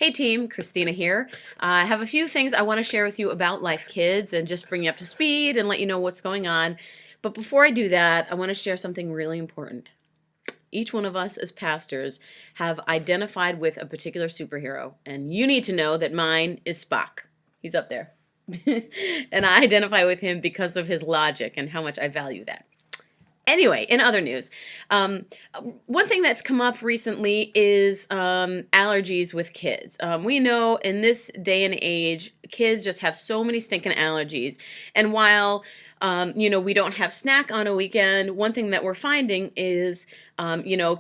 Hey team, Christina here. I have a few things I want to share with you about LifeKids and just bring you up to speed and let you know what's going on. But before I do that, I want to share something really important. Each one of us as pastors have identified with a particular superhero, and you need to know that mine is Spock. He's up there. And I identify with him because of his logic and how much I value that. Anyway, in other news, one thing that's come up recently is allergies with kids. We know in this day and age, kids just have so many stinking allergies. And while we don't have snack on a weekend, one thing that we're finding is,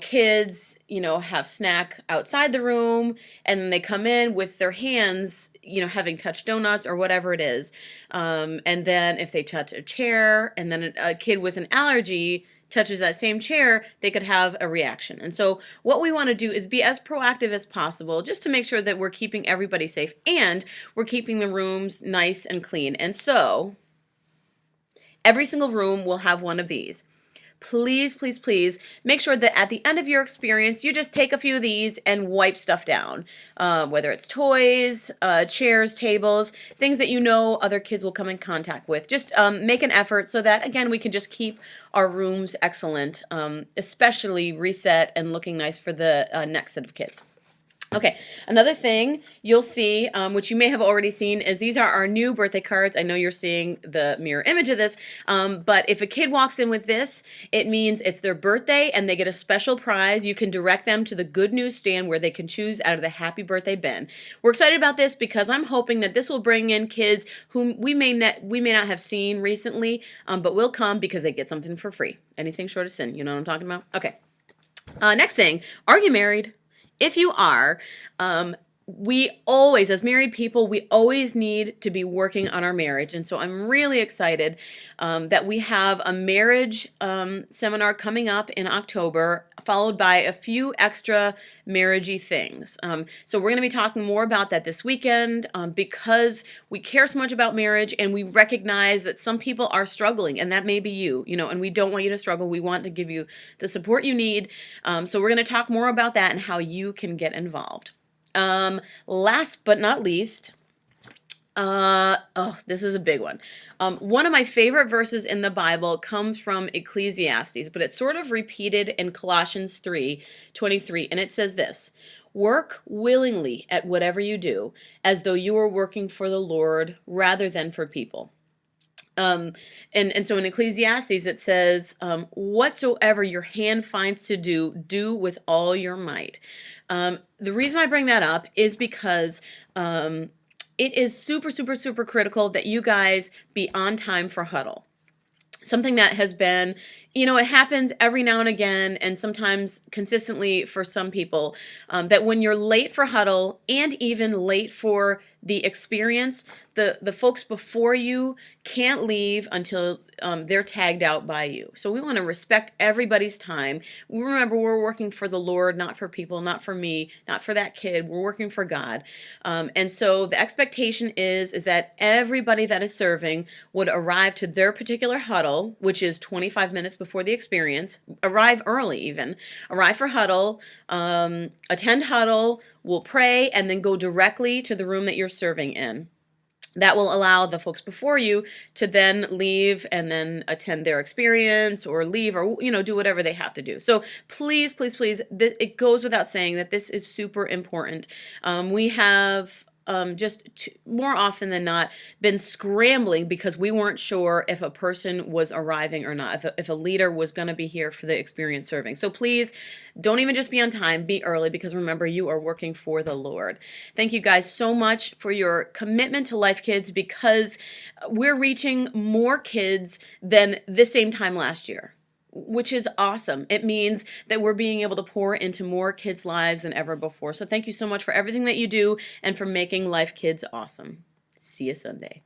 kids, have snack outside the room and then they come in with their hands, having touched donuts or whatever it is. And then if they touch a chair and then a kid with an allergy touches that same chair, they could have a reaction. And so what we want to do is be as proactive as possible just to make sure that we're keeping everybody safe and we're keeping the rooms nice and clean. And so every single room will have one of these. Please, please, please make sure that at the end of your experience, you just take a few of these and wipe stuff down, whether it's toys, chairs, tables, things that other kids will come in contact with. Just make an effort so that, again, we can just keep our rooms excellent, especially reset and looking nice for the next set of kids. Okay, another thing you'll see, which you may have already seen, is these are our new birthday cards. I know you're seeing the mirror image of this, but if a kid walks in with this, it means it's their birthday and they get a special prize. You can direct them to the good news stand where they can choose out of the happy birthday bin. We're excited about this because I'm hoping that this will bring in kids whom we may not have seen recently, but will come because they get something for free. Anything short of sin, you know what I'm talking about? Okay, next thing, are you married? If you are, we always, as married people, we always need to be working on our marriage. And so I'm really excited that we have a marriage seminar coming up in October, followed by a few extra marriagey things. So we're going to be talking more about that this weekend because we care so much about marriage and we recognize that some people are struggling, and that may be you, and we don't want you to struggle. We want to give you the support you need. So we're going to talk more about that and how you can get involved. Last but not least, this is a big one. One of my favorite verses in the Bible comes from Ecclesiastes, but it's sort of repeated in Colossians 3:23, and it says this: "Work willingly at whatever you do, as though you were working for the Lord rather than for people." And so in Ecclesiastes it says, whatsoever your hand finds to do, do with all your might. The reason I bring that up is because it is super, super, super critical that you guys be on time for huddle. Something that has been, it happens every now and again and sometimes consistently for some people, that when you're late for huddle and even late for the experience, the folks before you can't leave until they're tagged out by you. So we want to respect everybody's time. Remember, we're working for the Lord, not for people, not for me, not for that kid. We're working for God. And so the expectation is that everybody that is serving would arrive to their particular huddle, which is 25 minutes before the experience, arrive early even, arrive for huddle, attend huddle, we'll pray, and then go directly to the room that you're serving in. That will allow the folks before you to then leave and then attend their experience or leave or, do whatever they have to do. So please, please, please, it goes without saying that this is super important. We have more often than not been scrambling because we weren't sure if a person was arriving or not, if a leader was going to be here for the experience serving. So please don't even just be on time, be early, because remember, you are working for the Lord. Thank you guys so much for your commitment to LifeKids, because we're reaching more kids than the same time last year, which is awesome. It means that we're being able to pour into more kids' lives than ever before. So thank you so much for everything that you do and for making LifeKids awesome. See you Sunday.